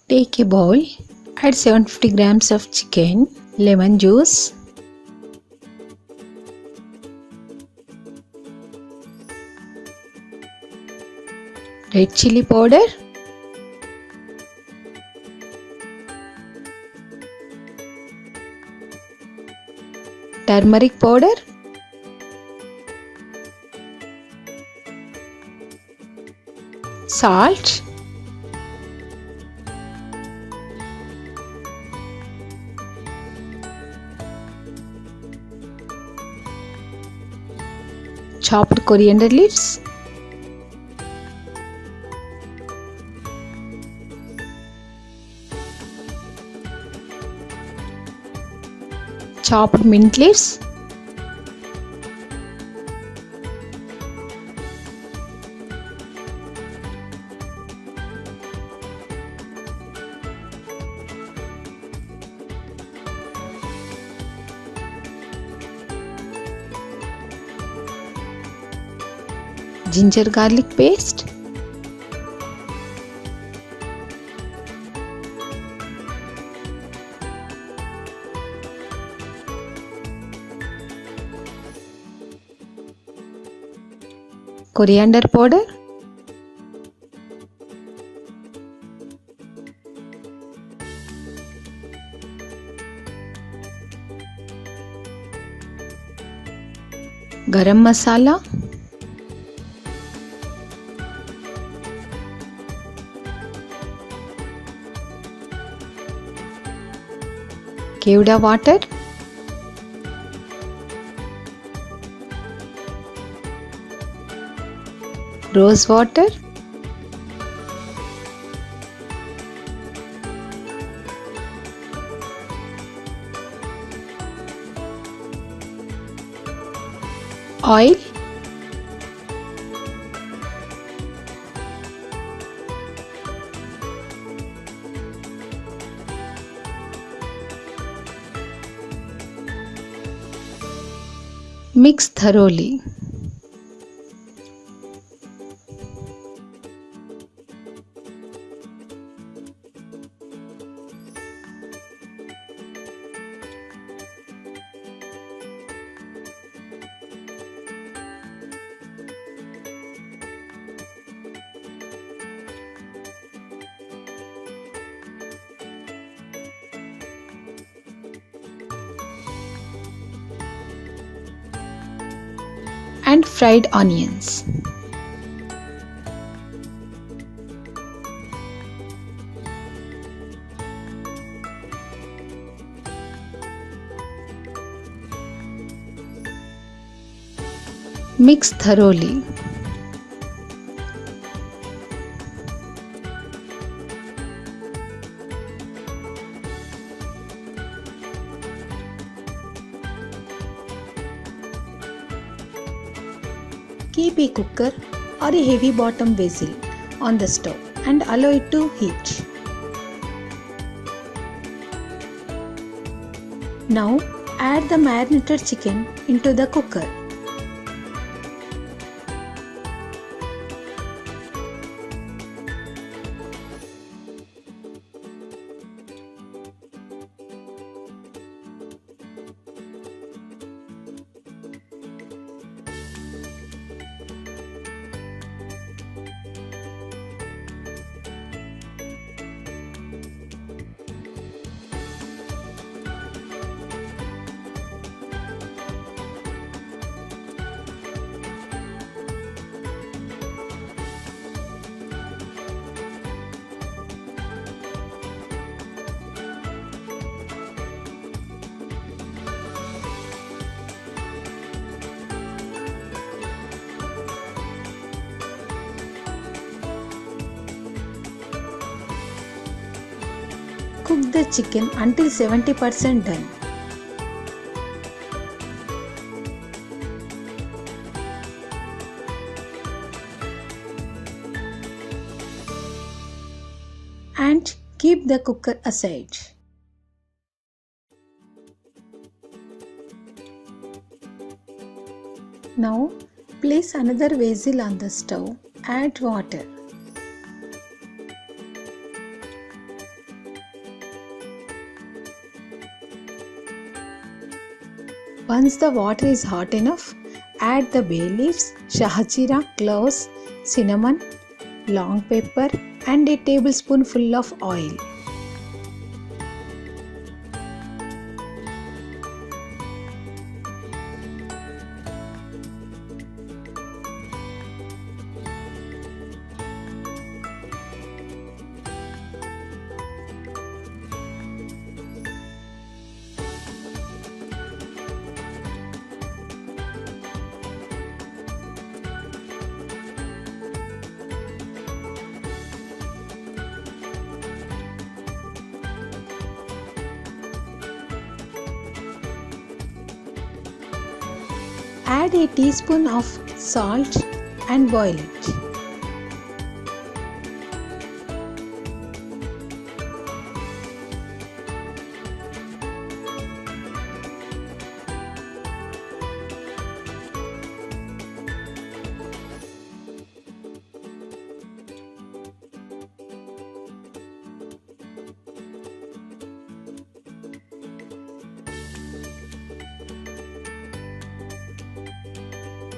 Take a bowl, add 750 grams of chicken, lemon juice, red chili powder, turmeric powder, salt, chopped coriander leaves, chopped mint leaves, ginger garlic paste, coriander powder, garam masala, kevda water, rose water, oil, mix thoroughly. And fried onions. Mix thoroughly. Keep a cooker or a heavy bottom vessel on the stove and allow it to heat. Now add the marinated chicken into the cooker. Cook the chicken until 70% done. And keep the cooker aside. Now place another vessel on the stove. Add water. Once the water is hot enough, add the bay leaves, shahajira, cloves, cinnamon, long pepper and a tablespoonful of oil. Add a teaspoon of salt and boil it.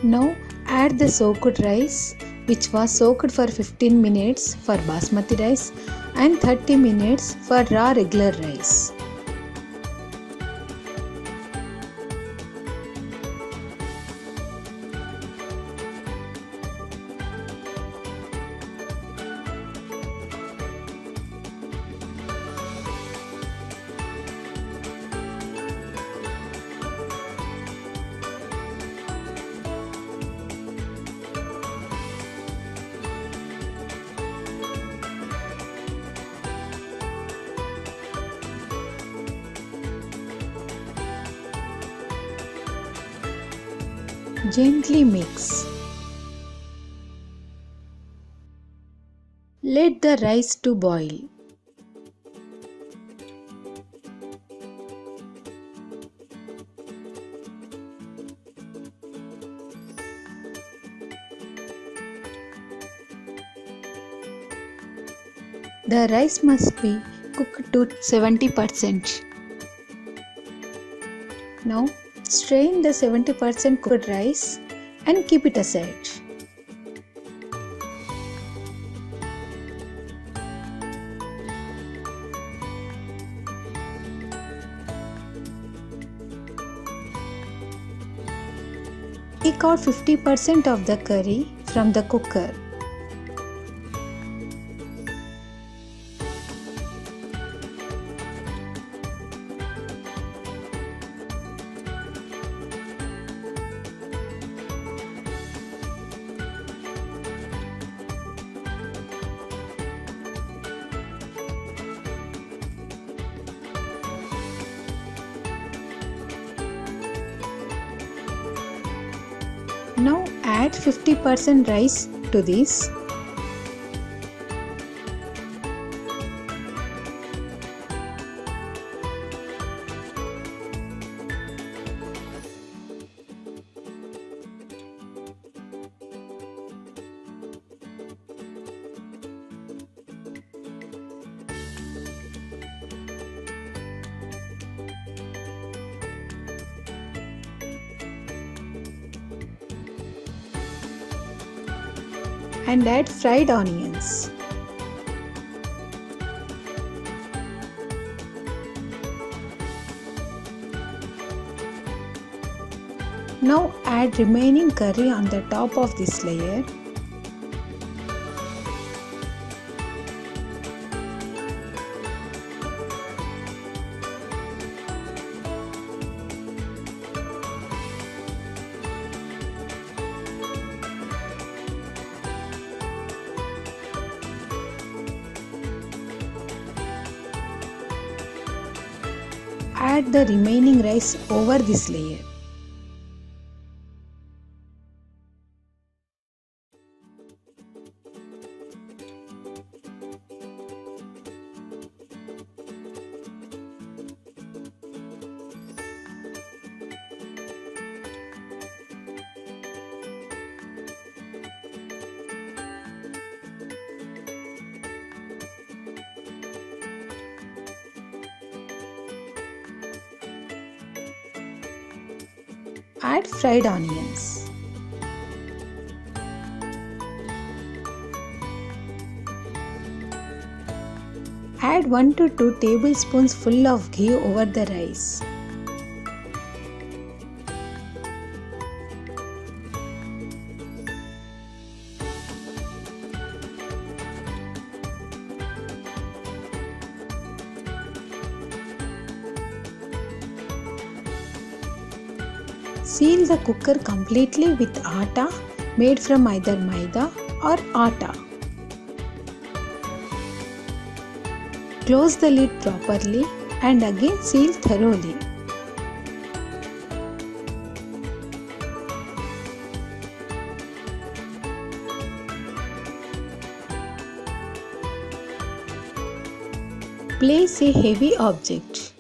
Now add the soaked rice, which was soaked for 15 minutes for basmati rice and 30 minutes for raw regular rice. Gently mix. Let the rice to boil. The rice must be cooked to 70%. Now strain the 70% cooked rice and keep it aside. Take out 50% of the curry from the cooker. Now add 50% rice to this. And add fried onions. Now add remaining curry on the top of this layer. Add the remaining rice over this layer. Add fried onions. Add 1 to 2 tablespoons full of ghee over the rice. Seal the cooker completely with atta made from either maida or atta. Close the lid properly and again seal thoroughly. Place a heavy object.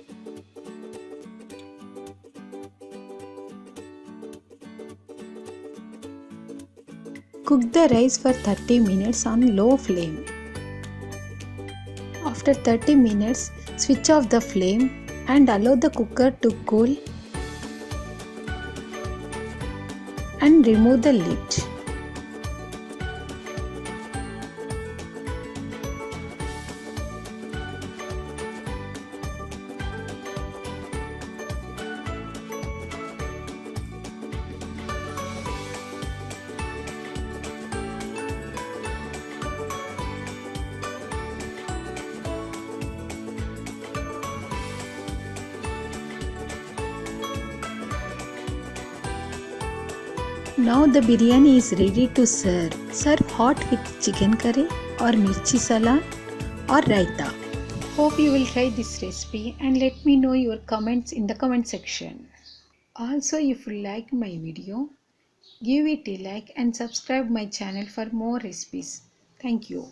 Cook the rice for 30 minutes on low flame. After 30 minutes, switch off the flame and allow the cooker to cool and remove the lid. Now the biryani is ready to serve. Serve hot with chicken curry or mirchi salad or raita. Hope you will try this recipe and let me know your comments in the comment section. Also, if you like my video, give it a like and subscribe my channel for more recipes. Thank you.